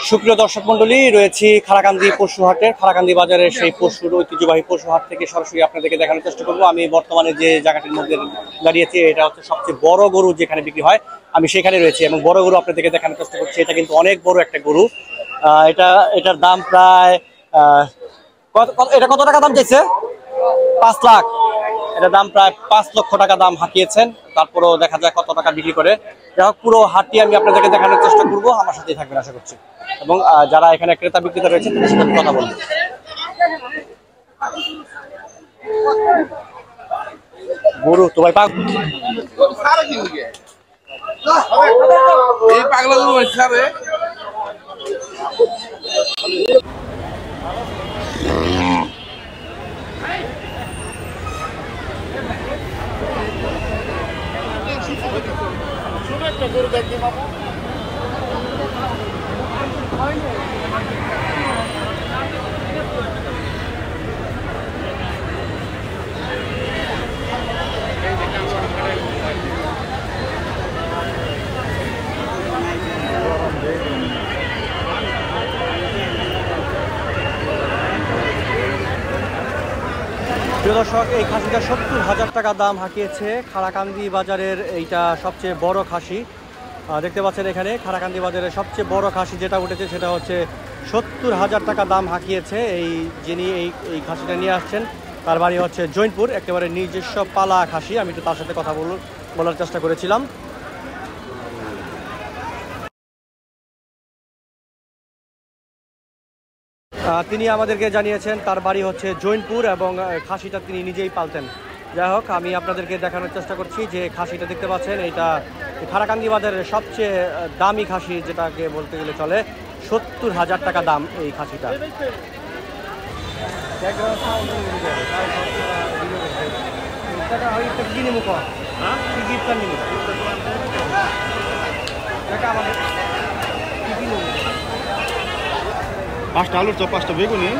সুপ্রিয় দর্শক মন্ডলী, রয়েছি খারাকান্দি পশু হাটের খারাকান্দি বাজারের সেই পশুর ঐতিহ্যবাহী পশু হাট থেকে সরাসরি আপনাদেরকে দেখানোর চেষ্টা করবো। আমি বর্তমানে যে জায়গাটির মধ্যে দাঁড়িয়েছি এটা হচ্ছে সবচেয়ে বড় গরু যেখানে বিক্রি হয়, আমি সেখানে রয়েছি এবং বড় গরু আপনাদেরকে দেখানোর চেষ্টা করছি। এটা কিন্তু অনেক বড় একটা গরু। এটার দাম প্রায় এটা কত টাকা দাম চাইছে? 5 লাখ। এটা দাম প্রায় 5 লক্ষ টাকা দাম হাঁকিয়েছেন। তারপরেও দেখা যায় কত টাকা বিক্রি করে। যাই হোক, পুরো হাটটি আমি আপনাদেরকে দেখানোর চেষ্টা করবো, আমার সাথেই থাকবেন আশা করছি। এবং যারা এখানে ক্রেতা বিক্রেতা রয়েছে তাদের সাথে কথা বলবো। গরু তো ভাই পাগলা গরু দেখি মামা। প্রিয় দর্শক, এই খাসিটা 70,000 টাকা দাম হাঁকিয়েছে খারাকান্দি বাজারের। এইটা সবচেয়ে বড় খাসি দেখতে পাচ্ছেন এখানে। খারাকান্দি বাজারের সবচেয়ে বড় খাসি যেটা উঠেছে সেটা হচ্ছে 70,000 টাকা দাম হাঁকিয়েছে। যিনি এই খাসিটা নিয়ে আসছেন তার বাড়ি হচ্ছে জৈনপুর, একেবারে নিজস্ব পালা খাসি। আমি তো তার সাথে কথা বলার চেষ্টা করেছিলাম। তিনি আমাদেরকে জানিয়েছেন তার বাড়ি হচ্ছে জৈনপুর এবং খাসিটা তিনি নিজেই পালতেন। যাই হোক, আমি আপনাদেরকে দেখানোর চেষ্টা করছি যে খাসিটা দেখতে পাচ্ছেন, এটা খারাকান্দি বাজারের সবচেয়ে দামি খাসি যেটাকে বলতে গেলে চলে। 70,000 টাকা দাম এই খাসিটা। পাঁচটা আলুর চপ, 5টা বেগুনি।